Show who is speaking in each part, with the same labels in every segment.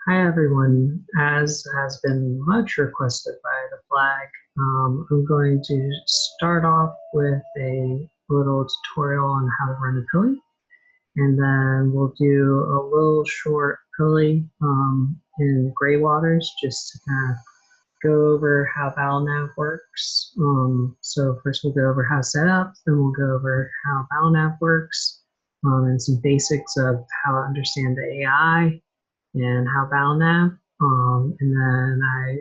Speaker 1: Hi everyone. As has been much requested by the flag, I'm going to start off with a little tutorial on how to run a pulley, and then we'll do a little short pulley in gray waters just to kind of go over how BattleNav works. So first we'll go over how to set up, then we'll go over how BattleNav works, and some basics of how to understand the AI and how BattleNav. And then I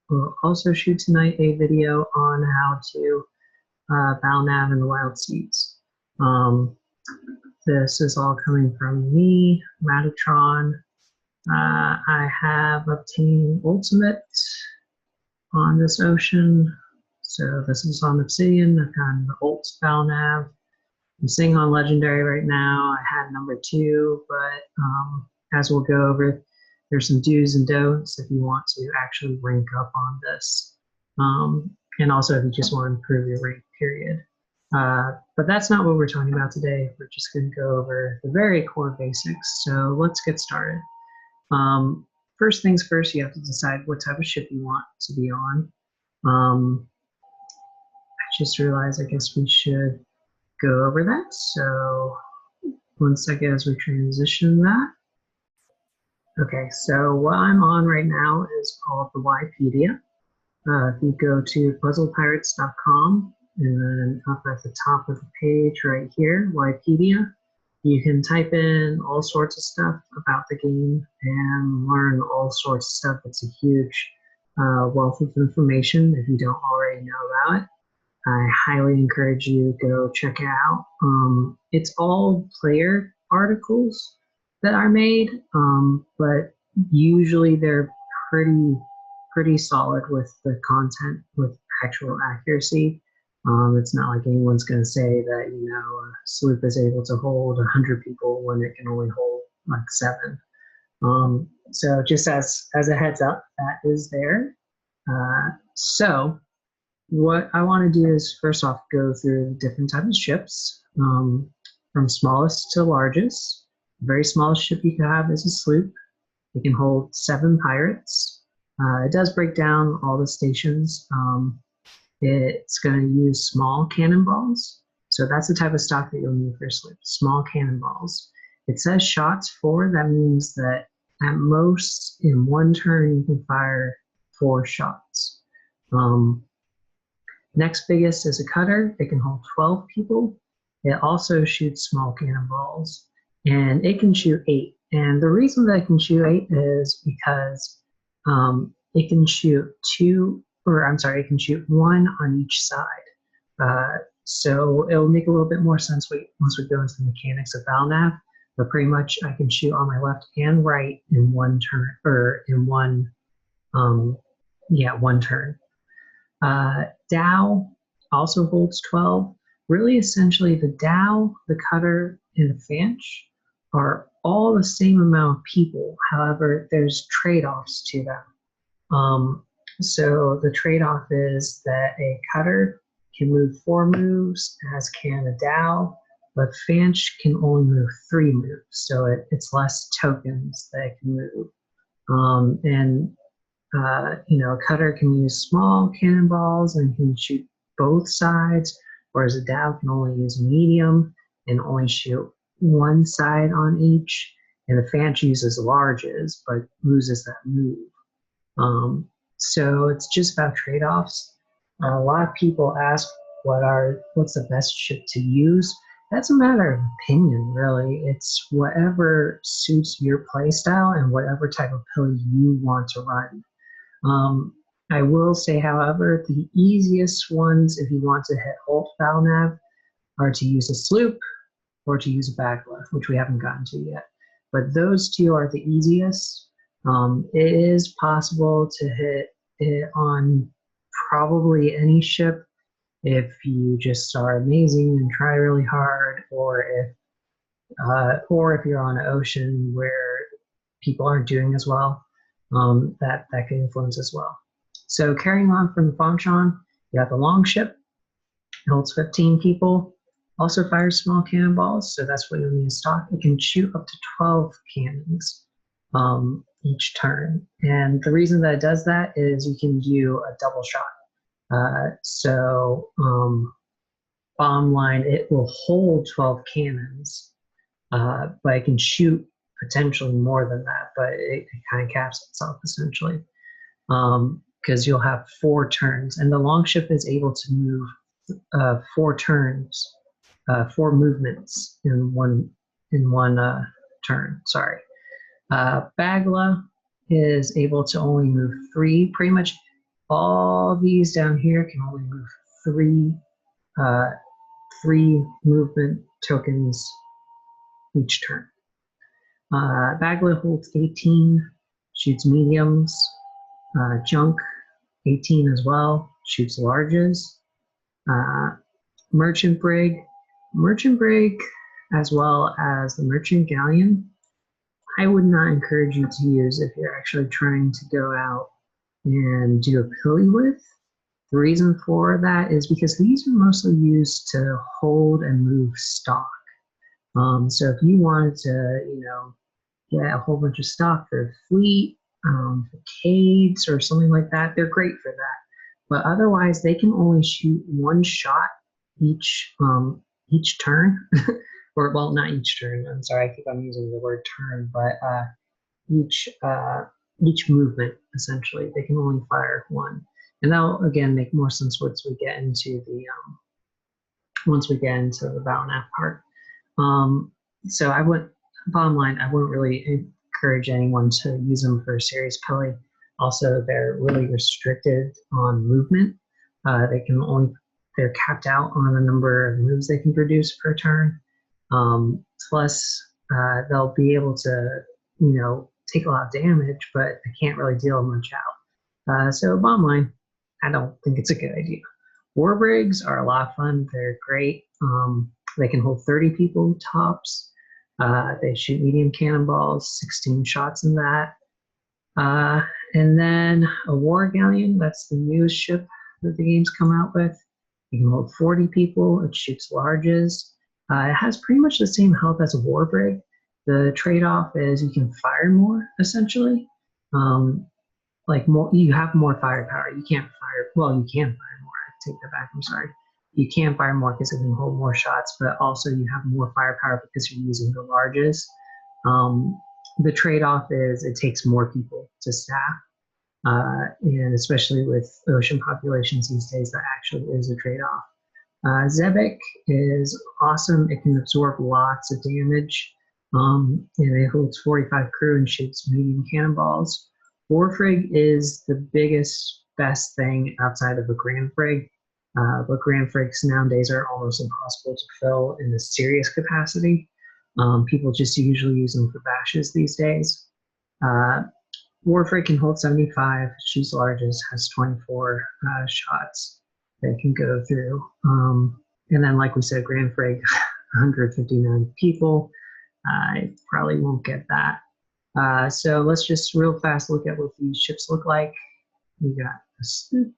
Speaker 1: will also shoot tonight a video on how to BattleNav in the wild seas. This is all coming from me, Mattatron. I have obtained Ultimate on this ocean. So this is on Obsidian. I've gotten the Ult BattleNav. I'm sitting on Legendary right now. I had number 2, but as we'll go over, there's some do's and don'ts if you want to actually rank up on this. And also if you just want to improve your rank, period. But that's not what we're talking about today. We're just going to go over the very core basics. So let's get started. First things first, you have to decide what type of ship you want to be on. I just realized I guess we should go over that. So one second as we transition that. Okay, so what I'm on right now is called the Wikipedia. If you go to puzzlepirates.com and then up at the top of the page right here, Wikipedia, you can type in all sorts of stuff about the game and learn all sorts of stuff. It's a huge wealth of information if you don't already know about it. I highly encourage you to go check it out. It's all player articles that are made, but usually they're pretty solid with the content, with actual accuracy. It's not like anyone's going to say that, you know, a sloop is able to hold 100 people when it can only hold like 7. So just as a heads up, that is there. So what I want to do is first off go through different types of ships, from smallest to largest. The very smallest ship you can have is a sloop. It can hold 7 pirates. It does break down all the stations. It's going to use small cannonballs. So that's the type of stock that you'll need for a sloop, small cannonballs. It says shots 4. That means that at most in one turn you can fire 4 shots. Next biggest is a cutter. It can hold 12 people. It also shoots small cannonballs, and it can shoot 8. And the reason that it can shoot 8 is because it can shoot it can shoot 1 on each side. So it'll make a little bit more sense once we go into the mechanics of BattleNav. But pretty much I can shoot on my left and right in one turn, or in one turn. Dhow also holds 12. Really, essentially, the Dhow, the cutter, and the Fanch are all the same amount of people. However, there's trade-offs to them. So the trade-off is that a cutter can move 4 moves, as can a Dhow, but Fanch can only move 3 moves. So it's less tokens that it can move. You know, a cutter can use small cannonballs and can shoot both sides, whereas a Dhow can only use medium and only shoot one side on each. And the Fanch uses larges, but loses that move. So it's just about trade-offs. A lot of people ask what's the best ship to use. That's a matter of opinion, really. It's whatever suits your play style and whatever type of pulley you want to run. I will say, however, the easiest ones, if you want to hit Ult BattleNav, are to use a sloop or to use a backlift, which we haven't gotten to yet. But those 2 are the easiest. It is possible to hit it on probably any ship if you just are amazing and try really hard, or if you're on an ocean where people aren't doing as well. That can influence as well. So carrying on from the Fanchon, you have the long ship. It holds 15 people. Also fires small cannonballs, so that's what you'll need in stock. It can shoot up to 12 cannons. each turn. And the reason that it does that is you can do a double shot. Bomb line, it will hold 12 cannons, but it can shoot potentially more than that, but it kind of caps itself essentially. Because you'll have 4 turns, and the longship is able to move 4 turns, 4 movements in one turn. Sorry. Bagla is able to only move 3. Pretty much all these down here can only move 3 movement tokens each turn. Bagla holds 18, shoots mediums. Junk, 18 as well, shoots larges. Merchant brig, as well as the merchant galleon, I would not encourage you to use if you're actually trying to go out and do a pili with. The reason for that is because these are mostly used to hold and move stock. So if you wanted to, get a whole bunch of stock for the fleet, for Cades or something like that, they're great for that. But otherwise, they can only shoot 1 shot each turn, or well, not each turn. I'm sorry, I keep on using the word turn, but each movement essentially, they can only fire 1, and that'll again make more sense once we get into the battle and aft part. So bottom line, I wouldn't really encourage anyone to use them for serious pili. Also, they're really restricted on movement. They're capped out on the number of moves they can produce per turn. Plus, they'll be able to, take a lot of damage, but they can't really deal much out. So bottom line, I don't think it's a good idea. War brigs are a lot of fun. They're great. They can hold 30 people tops. They shoot medium cannonballs, 16 shots in that. And then a war galleon, that's the newest ship that the game's come out with. You can hold 40 people. It shoots larges. It has pretty much the same health as a war brig. The trade-off is you can fire more, essentially. You have more firepower. You can fire more. I take that back, I'm sorry. You can fire more because it can hold more shots, but also you have more firepower because you're using the larges. The trade-off is it takes more people to staff, and especially with ocean populations these days, that actually is a trade-off. Zebek is awesome. It can absorb lots of damage, and it holds 45 crew and shoots medium cannonballs. Warfrig is the best thing outside of a Grand Frig. But Grand Frigs nowadays are almost impossible to fill in a serious capacity. People just usually use them for bashes these days. Warfrig can hold 75, shoots larges, has 24 shots that can go through. And then, like we said, Grand Frig, 159 people. I probably won't get that. So let's just real fast look at what these ships look like. We got a sloop,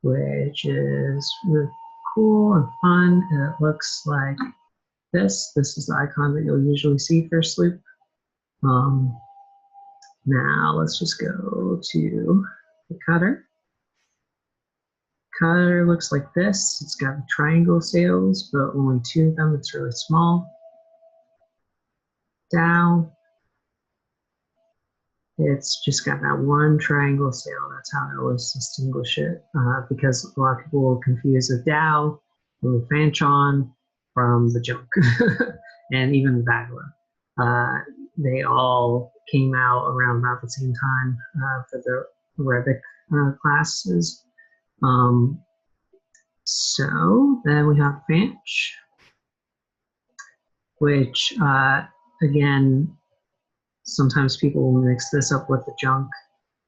Speaker 1: which is really cool and fun. And it looks like this. This is the icon that you'll usually see for a sloop. Now let's just go to the cutter. Cutter looks like this. It's got triangle sails, but only 2 of them. It's really small. Down. It's just got that 1 triangle sail. That's how I always distinguish it, because a lot of people will confuse the Dow from the Fanchon from the Junk, and even the Bagla. They all came out around about the same time for the Rebic classes. So then we have Fanch, which again, sometimes people will mix this up with the Junk,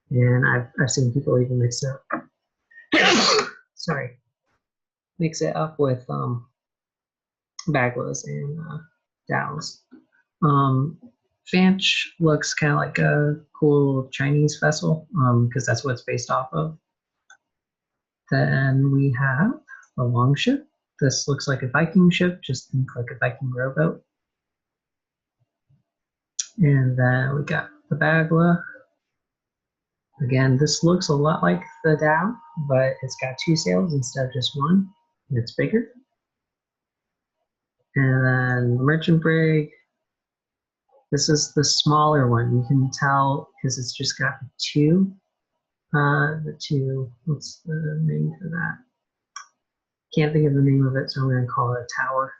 Speaker 1: and I've seen people even mix it up. Mix it up with Baglas and Dows. Fanch looks kind of like a cool Chinese vessel, because that's what it's based off of. Then we have a longship. This looks like a Viking ship, just think like a Viking rowboat. And then we got the Bagla. Again, this looks a lot like the Dow, but it's got 2 sails instead of just one, and it's bigger. And then the Merchant Brig. This is the smaller one. You can tell because it's just got the two, what's the name for that? Can't think of the name of it, so I'm going to call it a tower.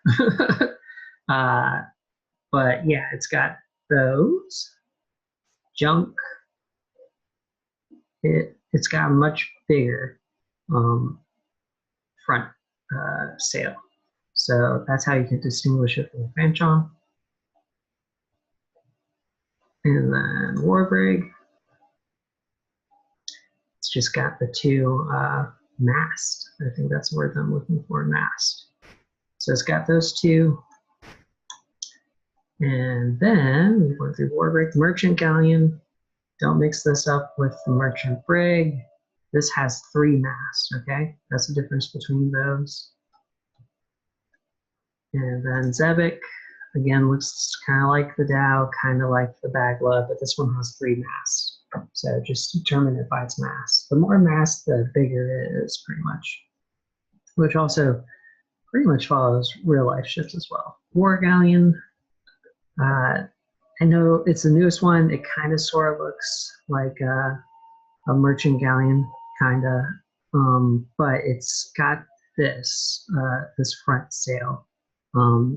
Speaker 1: But yeah, it's got those. Junk. It's got a much bigger front sail. So that's how you can distinguish it from the Fanchon. And then War Brig. It's just got the 2 mast. I think that's the word I'm looking for, mast. So it's got those 2. And then we went through War Brig, Merchant Galleon. Don't mix this up with the Merchant Brig. This has 3 masts, okay? That's the difference between those. And then Zebek, again, looks kind of like the Dow, kind of like the Bagla, but this one has 3 masts. So just determine it by its mast. The more mast, the bigger it is, pretty much. Which also pretty much follows real life ships as well. War Galleon. I know it's the newest one. It kind of sort of looks like a Merchant Galleon, kind of, but it's got this front sail.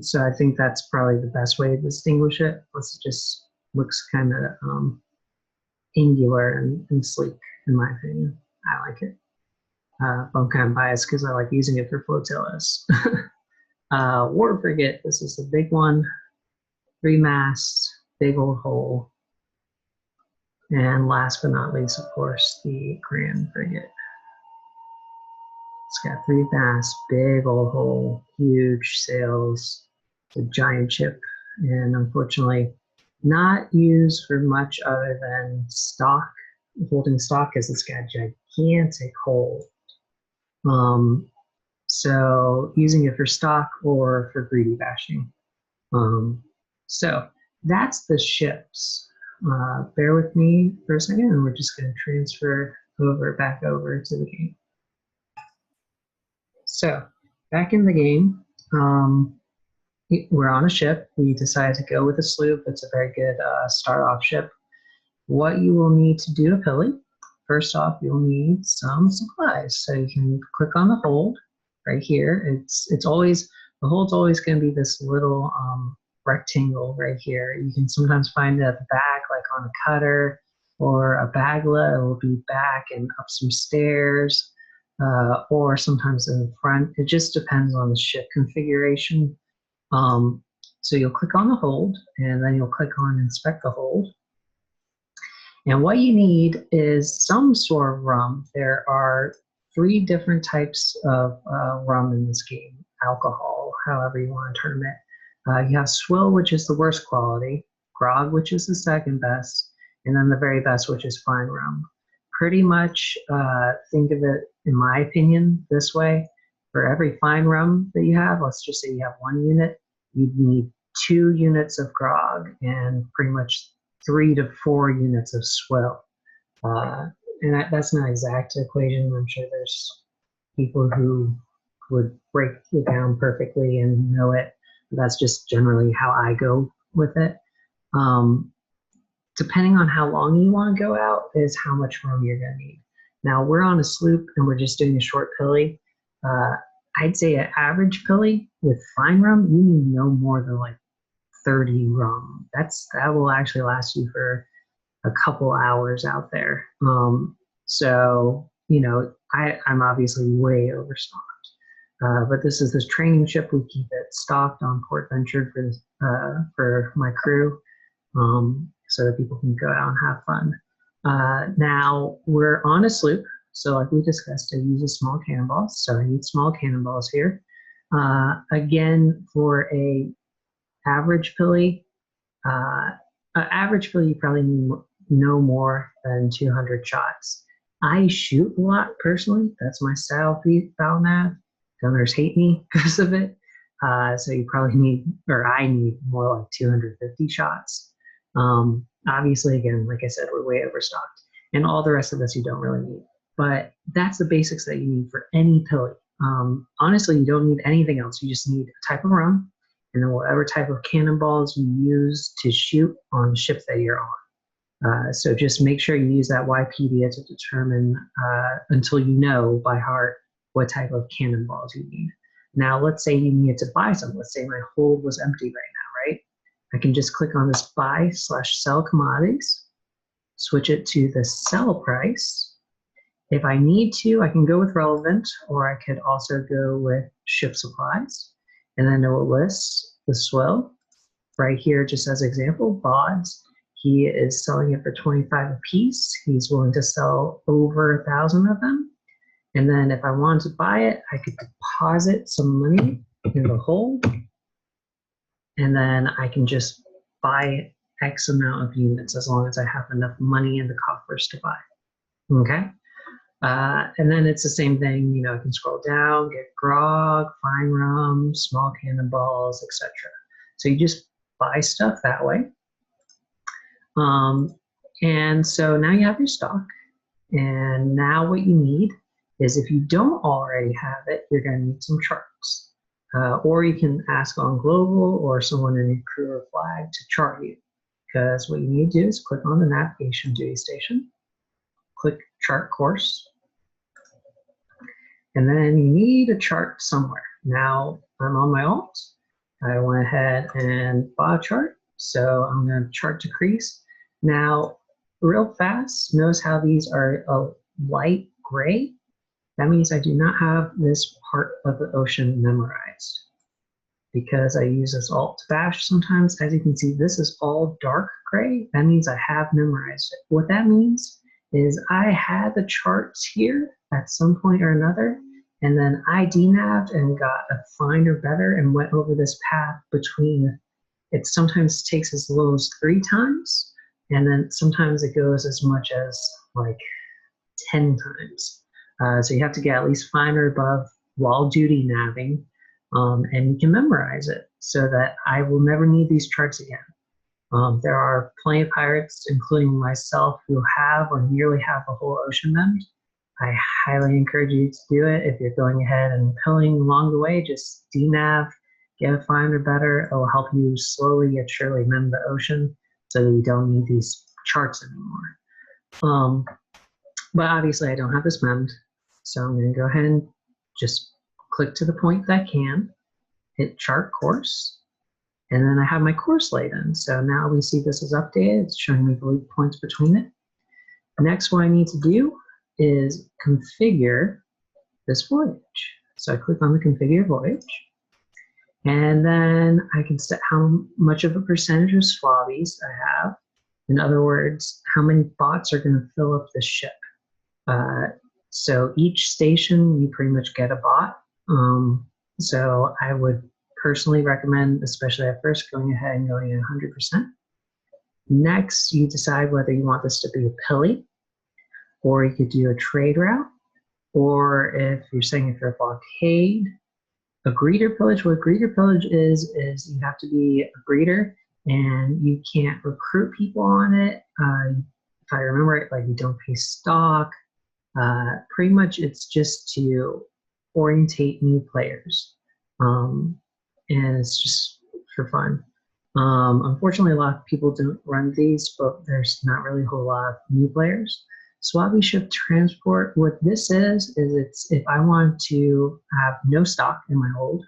Speaker 1: So I think that's probably the best way to distinguish it. Plus, it just looks kind of angular and sleek, in my opinion. I like it. But I'm kind of biased because I like using it for flotillas. War Frigate. This is the big one. 3 masts. Big old hole. And last but not least, of course, the Grand Frigate. It's got 3 masts, big old hole, huge sails, it's a giant ship, and unfortunately not used for much other than stock, holding stock, because it's got a gigantic hole. So using it for stock or for greedy bashing. So that's the ships. Bear with me for a second, and we're just going to transfer back over to the game. So back in the game, we're on a ship. We decided to go with a sloop. It's a very good start-off ship. What you will need to do to Pili, first off, you'll need some supplies. So you can click on the hold right here. It's always, the hold's always going to be this little rectangle right here. You can sometimes find it at the back, like on a cutter or a Bagla. It will be back and up some stairs, or sometimes in the front. It just depends on the ship configuration. So you'll click on the hold, and then you'll click on inspect the hold. And what you need is some sort of rum. There are 3 different types of rum in this game, alcohol, however you want to term it. You have swill, which is the worst quality, grog, which is the second best, and then the very best, which is fine rum. Pretty much think of it, in my opinion, this way. For every fine rum that you have, let's just say you have 1 unit, you'd need 2 units of grog and pretty much 3 to 4 units of swill. And that's not an exact equation. I'm sure there's people who would break it down perfectly and know it. That's just generally how I go with it. Depending on how long you want to go out is how much rum you're going to need. Now, we're on a sloop and we're just doing a short Pili. I'd say an average Pili with fine rum, you need no more than like 30 rum. That will actually last you for a couple hours out there. So, you know, I'm obviously way overstocked. But this is this training ship. We keep it stocked on Port Venture for my crew, so that people can go out and have fun. Now we're on a sloop, so like we discussed, I use a small cannonballs. So I need small cannonballs here. Again, for a average Pili, you probably need no more than 200 shots. I shoot a lot personally. That's my style, foul nav. Gunners hate me because of it. So you probably need, or I need more like 250 shots. Obviously, again, like I said, we're way overstocked. And all the rest of this you don't really need. But that's the basics that you need for any pili. Honestly, you don't need anything else. You just need a type of rum and then whatever type of cannonballs you use to shoot on the ship that you're on. So just make sure you use that Wikipedia to determine until you know by heart what type of cannonballs you need. Now, let's say you need to buy some. Let's say my hold was empty right now, right? I can just click on this buy/sell commodities, switch it to the sell price. If I need to, I can go with relevant, or I could also go with ship supplies. And then it will list the swill right here, just as example, BODs. He is selling it for 25 a piece. He's willing to sell over 1,000 of them. And then if I wanted to buy it, I could deposit some money in the hold. And then I can just buy X amount of units as long as I have enough money in the coffers to buy. Okay. And then it's the same thing, you know, I can scroll down, get grog, fine rum, small cannonballs, etc. So you just buy stuff that way. And so now you have your stock, and now what you need is, if you don't already have it, you're going to need some charts. Or you can ask on Global or someone in your crew or flag to chart you, because what you need to do is click on the navigation duty station, click chart course, and then you need a chart somewhere. Now I'm on my alt. I went ahead and bought a chart, so I'm going to chart decrease. Now, real fast, notice how these are a light gray. That means I do not have this part of the ocean memorized, because I use this alt to bash sometimes. As you can see, this is all dark gray. That means I have memorized it. What that means is I had the charts here at some point or another, and then I denaved and got a find or better and went over this path between, it sometimes takes as low as 3 times. And then sometimes it goes as much as like 10 times. So you have to get at least 5 or above while duty navving, and you can memorize it so that I will never need these charts again. There are plenty of pirates, including myself, who have or nearly have the whole ocean memmed. I highly encourage you to do it. If you're going ahead and pilling along the way, just denav, get a 5 or better. It will help you slowly yet surely mem the ocean, so that you don't need these charts anymore. But obviously I don't have this memmed, so I'm going to go ahead and just click to the point that I can, hit chart course, and then I have my course laid in. So now we see this is updated. It's showing me the lead points between it. Next, what I need to do is configure this voyage. So I click on the configure voyage, and then I can set how much of a percentage of swabbies I have. In other words, how many bots are going to fill up the ship. So each station, you pretty much get a bot. So I would personally recommend, especially at first, going ahead and going at 100%. Next, you decide whether you want this to be a pili, or you could do a trade route, or if you're saying if you're a blockade, a greeter pillage. What a greeter pillage is you have to be a greeter and you can't recruit people on it. If I remember it, like, you don't pay stock. Pretty much it's just to orientate new players. And it's just for fun. Unfortunately, a lot of people don't run these, but there's not really a whole lot of new players. Swabby ship transport, what this is it's if I want to have no stock in my hold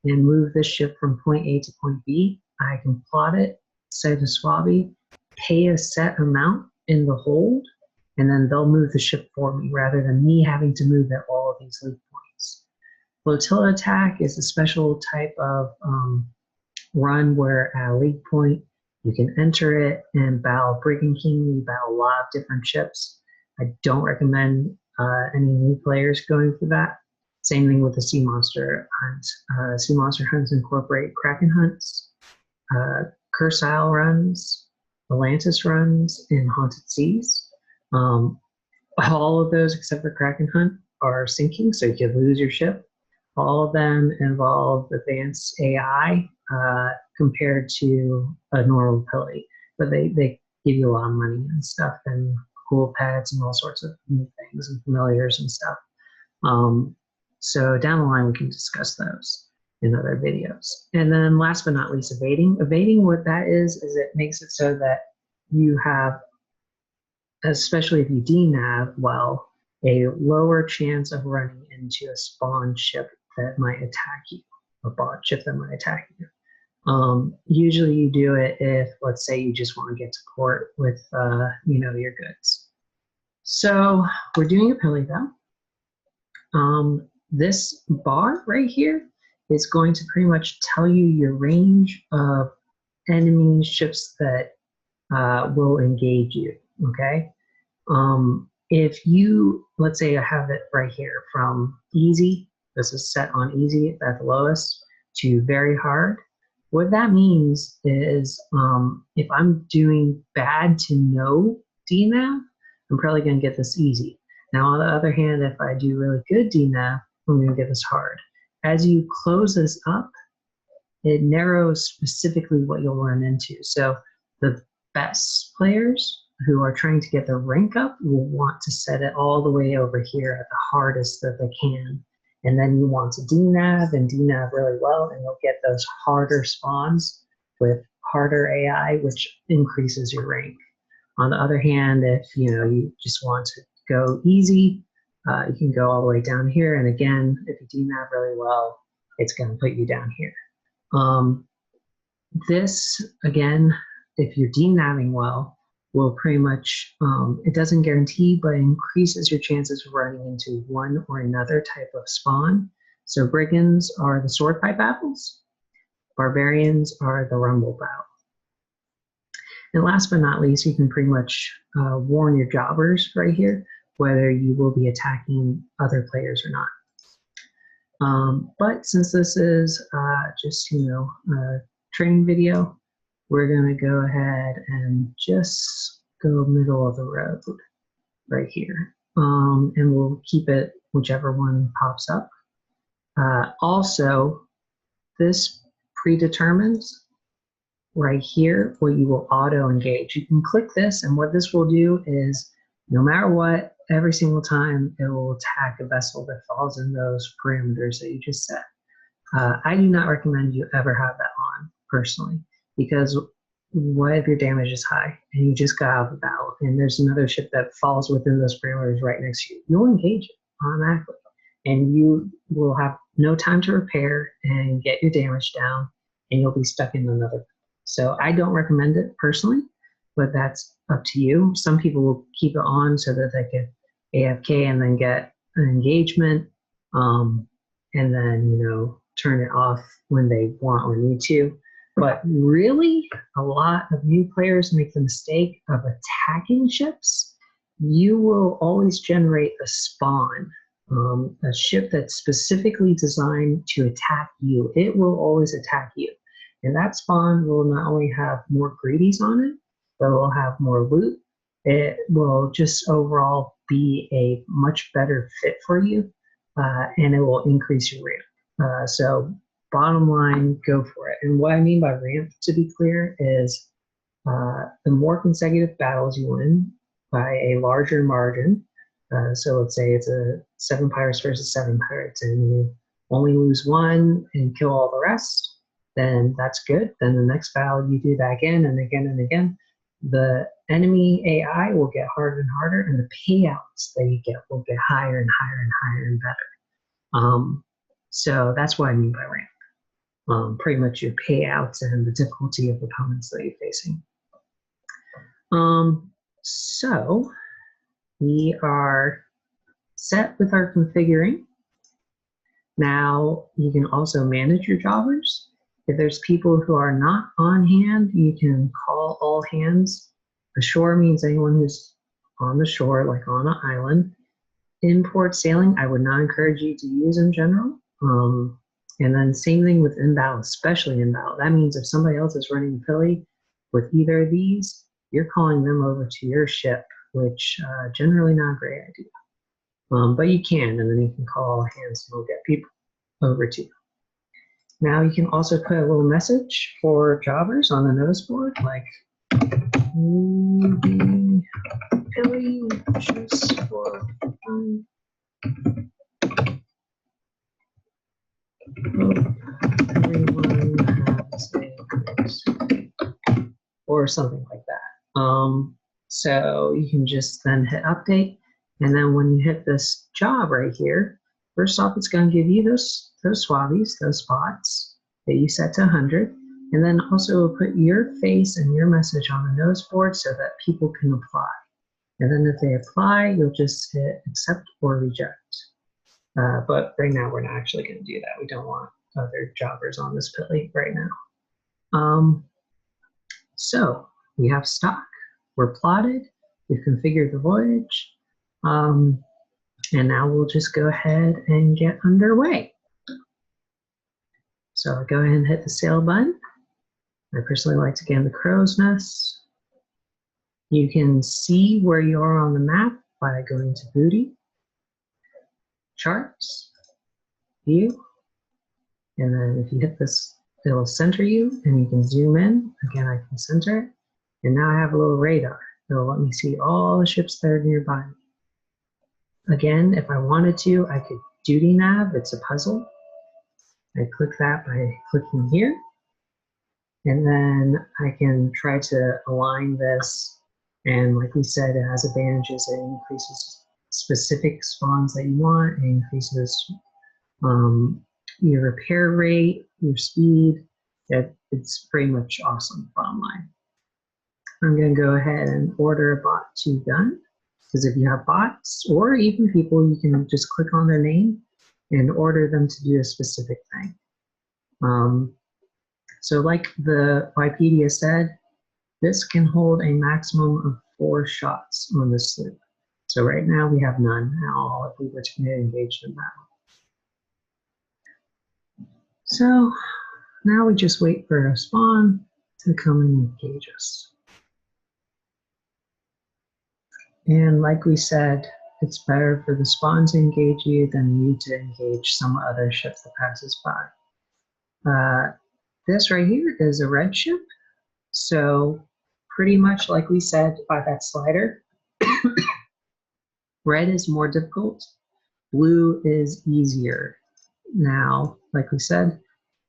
Speaker 1: and move this ship from point A to point B, I can plot it, set to Swabby, pay a set amount in the hold, and then they'll move the ship for me rather than me having to move at all of these lead points. Flotilla attack is a special type of run where at a lead point you can enter it and battle Brigand King. You battle a lot of different ships. I don't recommend any new players going for that. Same thing with the Sea Monster hunt. Sea Monster hunts incorporate Kraken hunts, Curse Isle runs, Atlantis runs, and Haunted Seas. All of those except for Kraken hunt are sinking, so you could lose your ship. All of them involve advanced AI compared to a normal pili, but they give you a lot of money and stuff, and cool pets and all sorts of new things and familiars and stuff. So down the line, we can discuss those in other videos. And then last but not least, evading. Evading, what that is it makes it so that you have, especially if you denav well, a lower chance of running into a spawn ship that might attack you, a bot ship that might attack you. Usually you do it if, let's say, you just want to get to port with, your goods. So we're doing a Pili though. This bar right here is going to pretty much tell you your range of enemy ships that will engage you, okay? If you, let's say I have it right here from easy, this is set on easy at the lowest, to very hard. What that means is if I'm doing bad to no DNAV, I'm probably going to get this easy. Now, on the other hand, if I do really good DNAV, I'm going to get this hard. As you close this up, it narrows specifically what you'll run into. So the best players who are trying to get their rank up will want to set it all the way over here at the hardest that they can. And then you want to denav and denav really well, and you'll get those harder spawns with harder AI, which increases your rank. On the other hand, if you just want to go easy, you can go all the way down here. And again, if you denav really well, it's going to put you down here. This, again, if you're denaving well, will pretty much, it doesn't guarantee, but increases your chances of running into one or another type of spawn. So brigands are the sword pipe apples, barbarians are the rumble bow. And last but not least, you can pretty much warn your jobbers right here whether you will be attacking other players or not. But since this is just a training video, we're going to go ahead and just go middle of the road right here. And we'll keep it whichever one pops up. Also, this predetermines right here what you will auto engage. You can click this, and what this will do is no matter what, every single time it will attack a vessel that falls in those parameters that you just set. I do not recommend you ever have that on personally, because what if your damage is high and you just got out of the battle and there's another ship that falls within those parameters right next to you? You'll engage it automatically, and you will have no time to repair and get your damage down, and you'll be stuck in another. So I don't recommend it personally, but that's up to you. Some people will keep it on so that they can AFK and then get an engagement, and then turn it off when they want or need to. But really, a lot of new players make the mistake of attacking ships. You will always generate a spawn, a ship that's specifically designed to attack you. It will always attack you. And that spawn will not only have more greedies on it, but it will have more loot. It will just overall be a much better fit for you, and it will increase your ramp. So bottom line, go for it. And what I mean by ramp, to be clear, is the more consecutive battles you win by a larger margin. So let's say it's a 7 pirates versus 7 pirates, and you only lose one and kill all the rest, then that's good. Then the next battle you do that again and again and again. The enemy AI will get harder and harder, and the payouts that you get will get higher and higher and higher and better. So that's what I mean by ramp. Pretty much your payouts and the difficulty of opponents that you're facing. So we are set with our configuring. Now you can also manage your jobbers. If there's people who are not on hand, you can call all hands. Ashore means anyone who's on the shore, like on an island. Import sailing, I would not encourage you to use in general. And then same thing with inbound, especially inbound. That means if somebody else is running a Pili with either of these, you're calling them over to your ship, which generally not a great idea. But you can, and then you can call all hands and we'll get people over to you. Now you can also put a little message for jobbers on the notice board, like Maybe Billy just for fun. Hope everyone has a nice day, or something like that. So you can just then hit update, and then when you hit this job right here, first off, it's going to give you those swabbies, those spots that you set to 100, and then also put your face and your message on the nose board so that people can apply. And then if they apply, you'll just hit accept or reject. But right now, we're not actually going to do that. We don't want other jobbers on this pit right now. So we have stock. We're plotted. We've configured the voyage. And now we'll just go ahead and get underway. So I'll go ahead and hit the sail button. I personally like to get in the crow's nest. You can see where you are on the map by going to Booty, Charts, View, and then if you hit this, it'll center you, and you can zoom in. Again, I can center it, and now I have a little radar. It'll let me see all the ships that are nearby. Again, if I wanted to, I could duty nav. It's a puzzle. I click that by clicking here, and then I can try to align this. And like we said, it has advantages. It increases specific spawns that you want. It increases your repair rate, your speed. It's pretty much awesome, bottom line. I'm going to go ahead and order a bot to gun, because if you have bots or even people, you can just click on their name and order them to do a specific thing. So like the Wikipedia said, this can hold a maximum of 4 shots on this sloop. So right now we have none at all if we were to get engaged in battle. So now we just wait for a spawn to come and engage us. And like we said, it's better for the spawn to engage you than you to engage some other ship that passes by. This right here is a red ship. So pretty much like we said by that slider, red is more difficult, blue is easier. Now, like we said,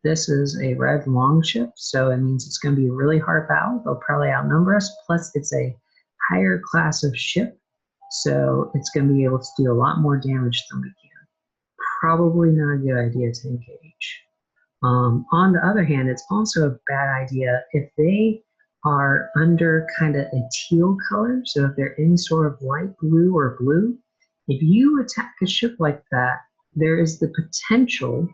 Speaker 1: this is a red long ship, so it means it's going to be a really hard battle. They'll probably outnumber us, plus it's a higher class of ship, so it's going to be able to do a lot more damage than we can. Probably not a good idea to engage. On the other hand, it's also a bad idea if they are under kind of a teal color, so if they're any sort of light blue or blue, if you attack a ship like that, there is the potential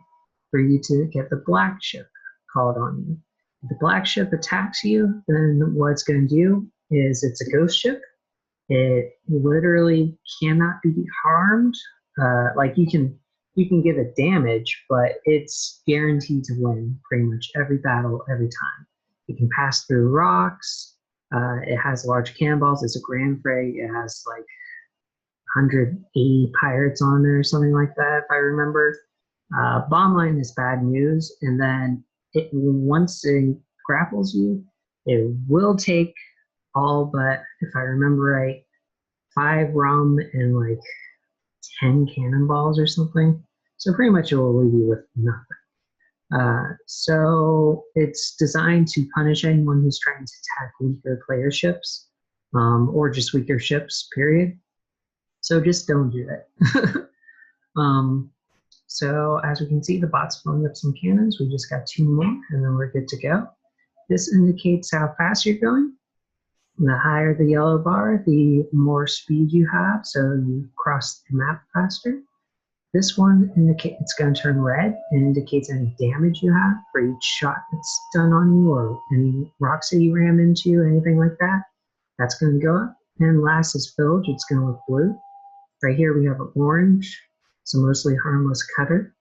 Speaker 1: for you to get the black ship called on you. If the black ship attacks you, then what it's going to do is it's a ghost ship. It literally cannot be harmed. Like you can give it damage, but it's guaranteed to win pretty much every battle, every time. It can pass through rocks. It has large cannonballs. It's a grand frag. It has like 180 pirates on there or something like that, if I remember. Bottom line is bad news. And then once it grapples you, it will take all but, if I remember right, 5 rum and like 10 cannonballs or something. So pretty much it will leave you with nothing. So it's designed to punish anyone who's trying to attack weaker player ships, or just weaker ships, period. So just don't do it. So as we can see, the bot's filling up some cannons. We just got 2 more, and then we're good to go. This indicates how fast you're going. And the higher the yellow bar, the more speed you have, so you cross the map faster. This one indicates it's going to turn red and indicates any damage you have for each shot that's done on you, or any rocks that you ram into, anything like that. That's going to go up. And last is bilge. It's going to look blue. Right here we have an orange. It's a mostly harmless cutter.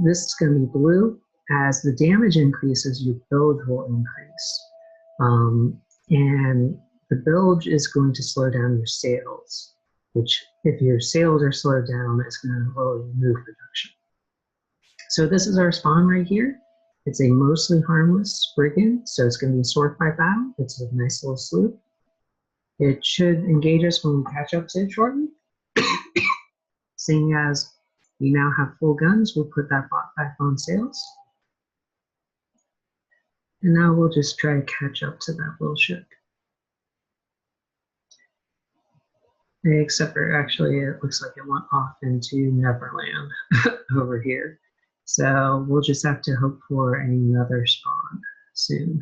Speaker 1: This is going to be blue. As the damage increases, your bilge will increase. And the bilge is going to slow down your sails, which if your sails are slowed down, it's going to lower your move reduction. So this is our spawn right here. It's a mostly harmless brigand, so it's going to be a sword fight battle. It's a nice little sloop. It should engage us when we catch up to it shortly. Seeing as we now have full guns, we'll put that bot back on sails. And now we'll just try to catch up to that little ship. Except for actually, it looks like it went off into Neverland over here. So we'll just have to hope for another spawn soon.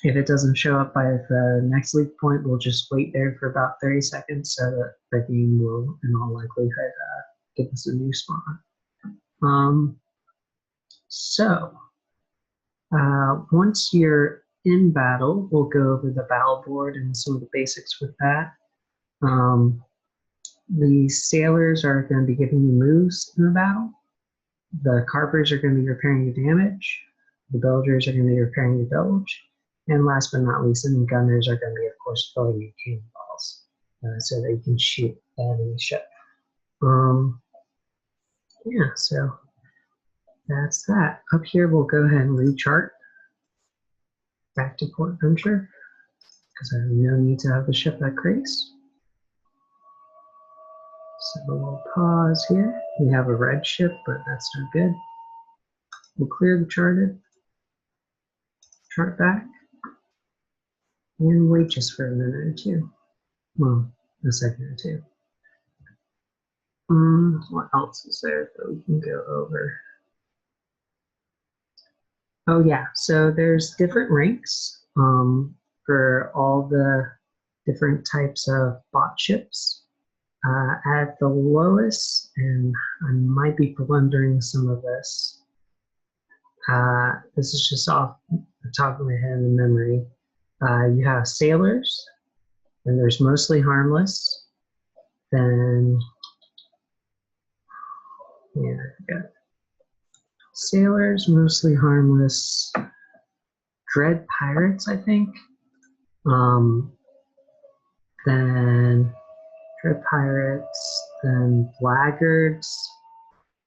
Speaker 1: If it doesn't show up by the next leak point, we'll just wait there for about 30 seconds so that the game will, in all likelihood, give us a new spawn. Once you're in battle, we'll go over the battle board and some of the basics with that. The sailors are going to be giving you moves in the battle. The carpers are going to be repairing your damage. The bilgers are going to be repairing your bilge. And last but not least, the gunners are going to be, of course, filling your cannonballs so that you can shoot the enemy ship. Yeah, so that's that. Up here, we'll go ahead and rechart back to Port Venture because I have no need to have the ship that craze. So we'll pause here. We have a red ship, but that's not good. We'll clear the chart back, and wait just for a minute or two. Well, a second or two. What else is there that we can go over? Oh yeah, so there's different ranks for all the different types of bot ships. At the lowest, and I might be blundering some of this. This is just off the top of my head in memory. You have sailors, and there's mostly harmless. Then, yeah, I forgot. Sailors, mostly harmless. Dread pirates, I think. Then Dread pirates, then blackguards,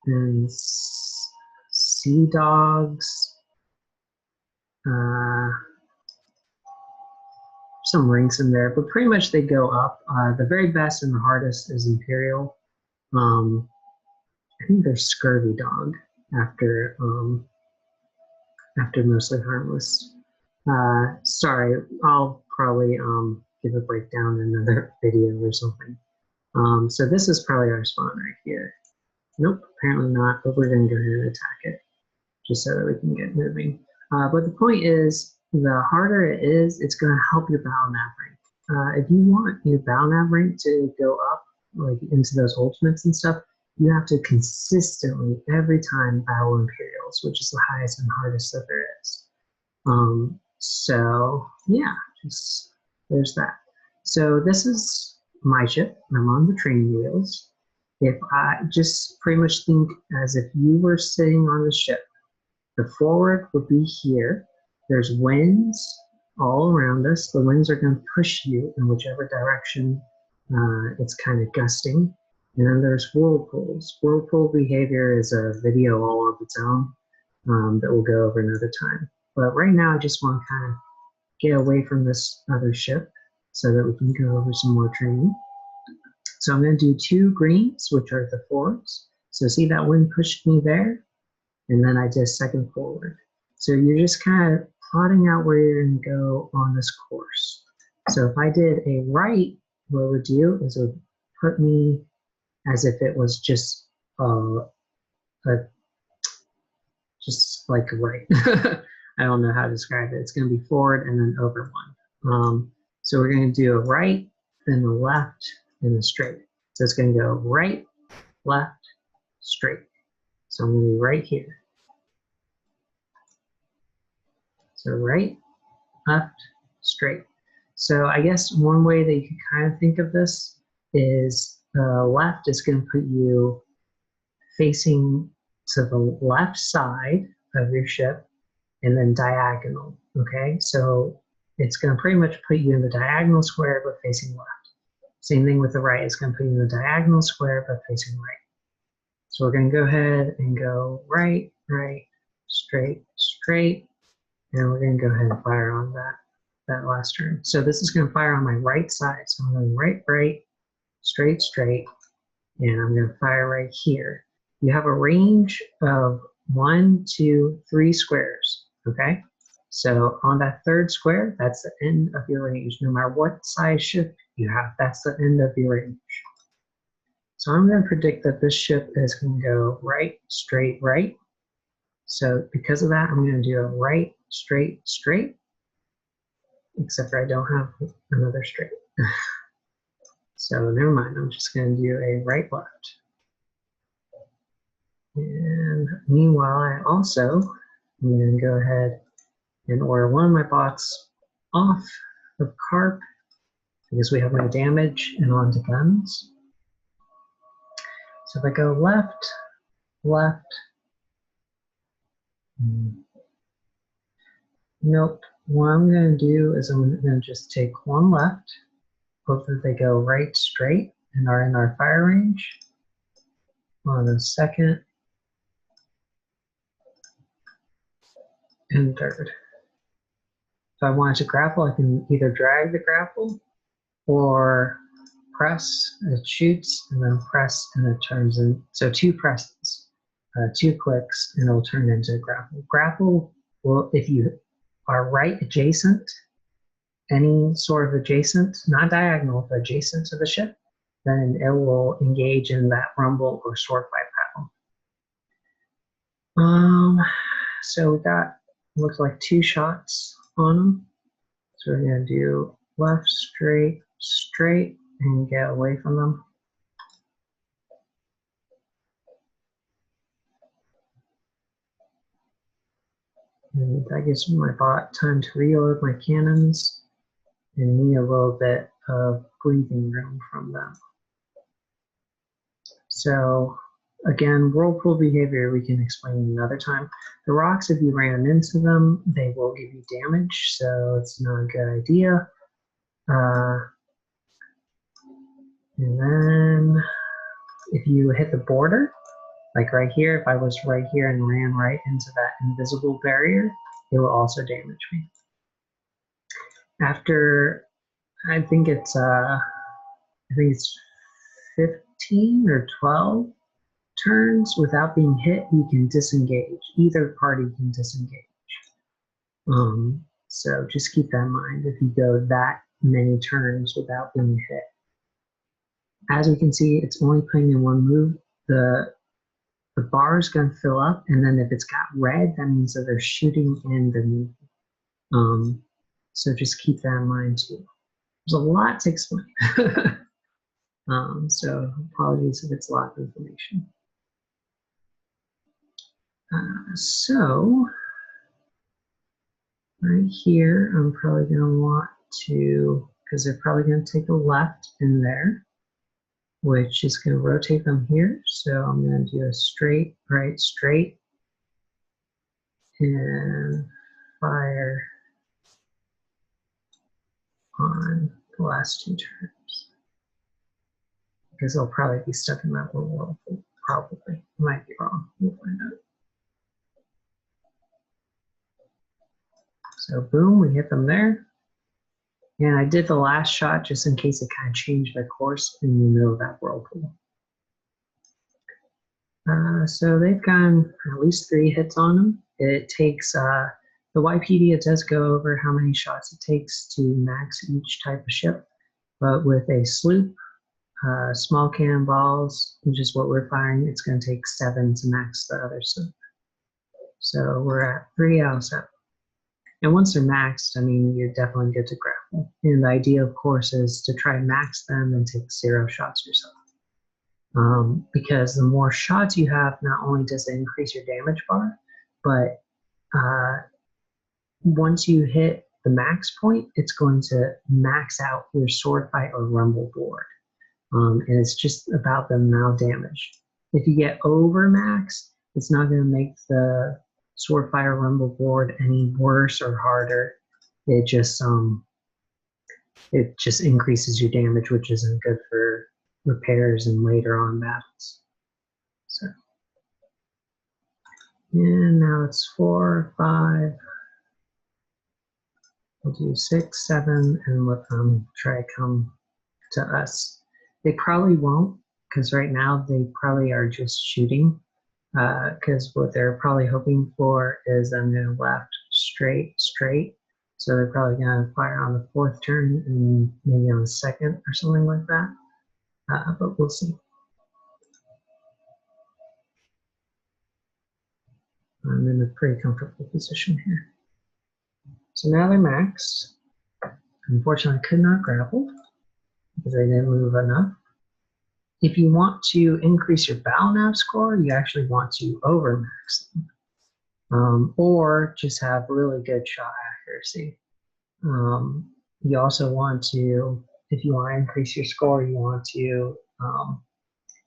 Speaker 1: then sea dogs. Some ranks in there, but pretty much they go up. The very best and the hardest is Imperial. I think there's Scurvy Dog after mostly harmless. Sorry, I'll probably give a breakdown in another video or something. So this is probably our spawn right here. Nope, apparently not, but we're going to go ahead and attack it just so that we can get moving. But the point is, the harder it is, it's going to help your battle nav rank. If you want your battle nav rank to go up, like into those ultimates and stuff, you have to consistently, every time, battle Imperials, which is the highest and hardest that there is. So yeah, just there's that. So this is my ship. I'm on the training wheels. If I just pretty much think as if you were sitting on the ship, the forward would be here. There's winds all around us. The winds are going to push you in whichever direction it's kind of gusting. And then there's whirlpools. Whirlpool behavior is a video all of its own that we'll go over another time. But right now, I just want to kind of get away from this other ship so that we can go over some more training. So I'm going to do 2 greens, which are the forwards. So see that wind pushed me there? And then I did second forward. So you're just kind of plotting out where you're going to go on this course. So if I did a right, what it would do is it would put me as if it was just just like right. I don't know how to describe it. It's going to be forward and then over one. So we're going to do a right, then a left, and a straight. So it's going to go right, left, straight. So I'm going to be right here. So right, left, straight. So I guess one way that you can kind of think of this is the left is going to put you facing to the left side of your ship and then diagonal, okay? So it's going to pretty much put you in the diagonal square but facing left. Same thing with the right, it's going to put you in the diagonal square but facing right. So we're going to go ahead and go right, right, straight, straight. And we're going to go ahead and fire on that last turn. So this is going to fire on my right side. So I'm going right, right, straight, straight, and I'm going to fire right here. You have a range of 1, 2, 3 squares, okay? So on that third square, that's the end of your range. No matter what size ship you have, that's the end of your range. So I'm going to predict that this ship is going to go right, straight, right. So because of that, I'm going to do a right, straight, straight, except for I don't have another straight. So never mind, I'm just going to do a right, left. And meanwhile, I also am going to go ahead and order one of my bots off of carp because we have no damage and onto guns. So if I go left, left, nope. What I'm going to do is I'm going to just take one left, hope that they go right straight and are in our fire range. On a second and third. If I wanted to grapple, I can either drag the grapple or press, it shoots, and then press, and it turns in. So 2 presses, 2 clicks, and it'll turn into a grapple. Grapple will, if you are right adjacent, any sort of adjacent, not diagonal, but adjacent to the ship, then it will engage in that rumble or sword fight battle. So we got, looks like 2 shots on them. So we're going to do left, straight, straight, and get away from them. And that gives my bot time to reload my cannons and me a little bit of breathing room from them. So again, whirlpool behavior we can explain another time. The rocks, if you ran into them, they will give you damage, so it's not a good idea. And then if you hit the border, like right here, if I was right here and ran right into that invisible barrier, it will also damage me. After, I think it's 15 or 12 turns without being hit, you can disengage. Either party can disengage. So just keep that in mind if you go that many turns without being hit. As we can see, it's only playing in one move. The bar is going to fill up, and then if it's got red, that means that they're shooting in the move. So just keep that in mind too. There's a lot to explain. So apologies if it's a lot of information. So right here, I'm probably going to want to, because they're probably going to take a left in there, which is going to rotate them here. So I'm going to do a straight, right, straight, and fire on the last 2 turns. Because they'll probably be stuck in that little whirlpool. Probably. Might be wrong. We'll find out. So boom, we hit them there. And I did the last shot just in case it kind of changed their course in the middle of that whirlpool. So they've gotten at least 3 hits on them. It takes, the Wikipedia does go over how many shots it takes to max each type of ship. But with a sloop, small cannonballs, which is what we're firing, it's going to take 7 to max the other sloop. So we're at 3 out of 7. And once they're maxed, I mean, you're definitely good to grapple. And the idea, of course, is to try and max them and take 0 shots yourself. Because the more shots you have, not only does it increase your damage bar, but once you hit the max point, it's going to max out your sword fight or rumble board. And it's just about the amount of damage. If you get over max, it's not going to make the sword fight or rumble board any worse or harder. It just increases your damage, which isn't good for repairs and later on battles. So And now it's 4, 5. We'll do 6, 7, and let them try to come to us. They probably won't, because right now they probably are just shooting. Because what they're probably hoping for is I'm going to left, straight, straight. So they're probably going to fire on the 4th turn and maybe on the 2nd or something like that. But we'll see. I'm in a pretty comfortable position here. So now they're maxed. Unfortunately, I could not grapple because I didn't move enough. If you want to increase your battle nav score, you actually want to overmax them. Or just have really good shot accuracy. You also want to, if you want to increase your score, you want to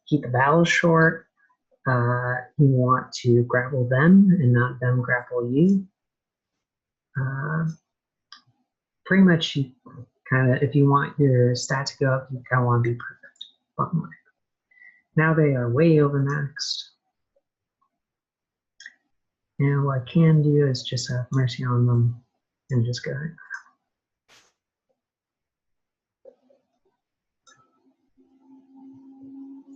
Speaker 1: keep the battles short. You want to grapple them and not them grapple you. Pretty much, you kind of, if you want your stat to go up, you kind of want to be perfect. Bottom line. Now they are way overmaxed. And what I can do is just have mercy on them and just go ahead.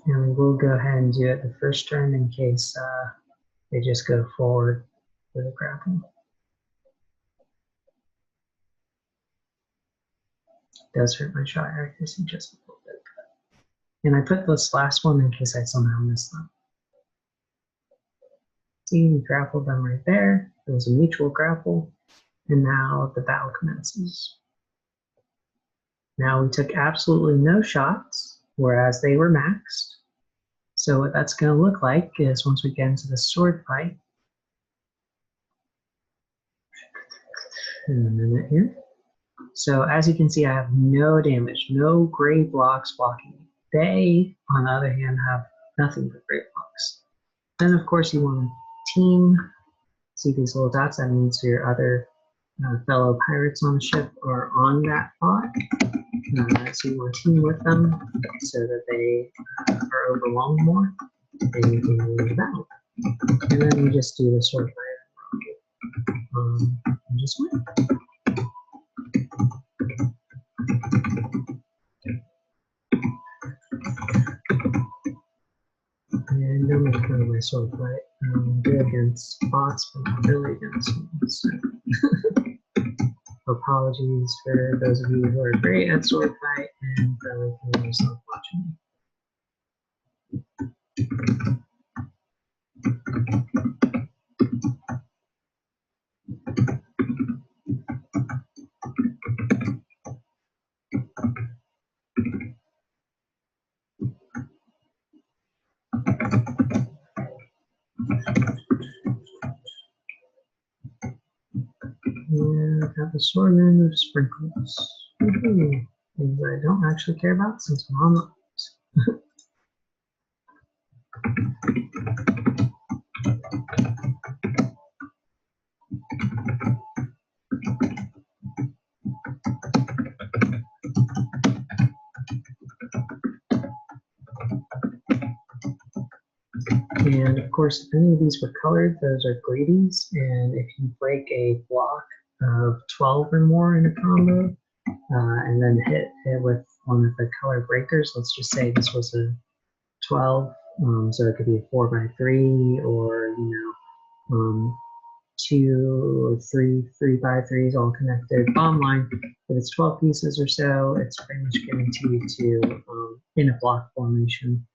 Speaker 1: And we will go ahead and do it the first turn in case they just go forward with a grapple. Does hurt my shot accuracy just a little bit. And I put this last one in case I somehow missed them. See, we grappled them right there. It was a mutual grapple. And now the battle commences. Now we took absolutely no shots, whereas they were maxed. So what that's going to look like is once we get into the sword fight, in a minute here. So as you can see, I have no damage, no gray blocks blocking me. They, on the other hand, have nothing but gray blocks. Then of course you want to team. See these little dots? That means your other fellow pirates on the ship are on that pod. So you want to team with them so that they are overwhelmed more, and you can win the battle. And then you just do the sword fight and just win. And don't make fun of my sword fight. I'm good against bots, but not really against humans. So. Apologies for those of you who are great at sword fight and probably feel yourself watching me. And I have the swordman of sprinkles. Things I don't actually care about since I'm on the And of course, if any of these were colored, those are greedies. And if you break a block of 12 or more in a combo, and then hit it with one of the color breakers, let's just say this was a 12, so it could be a 4x3 or, 2 or 3 3x3s all connected. Bottom line, if it's 12 pieces or so, it's pretty much guaranteed to, in a block formation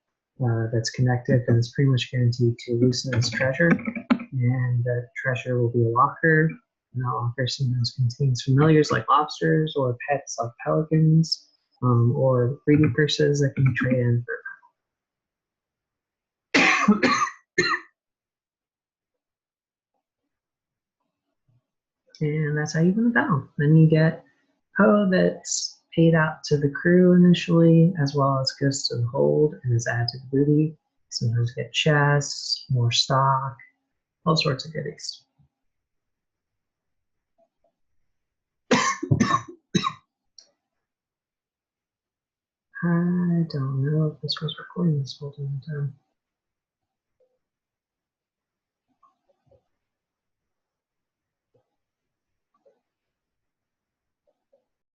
Speaker 1: that's connected, then it's pretty much guaranteed to loosen its treasure. And the treasure will be a locker. And that locker sometimes contains familiars like lobsters or pets like pelicans, or greedy purses that can be traded in for. And that's how you win the battle. Then you get Poe that's paid out to the crew initially, as well as goes to the hold and is added to the booty. Sometimes get chests, more stock, all sorts of goodies. I don't know if this was recording this whole time.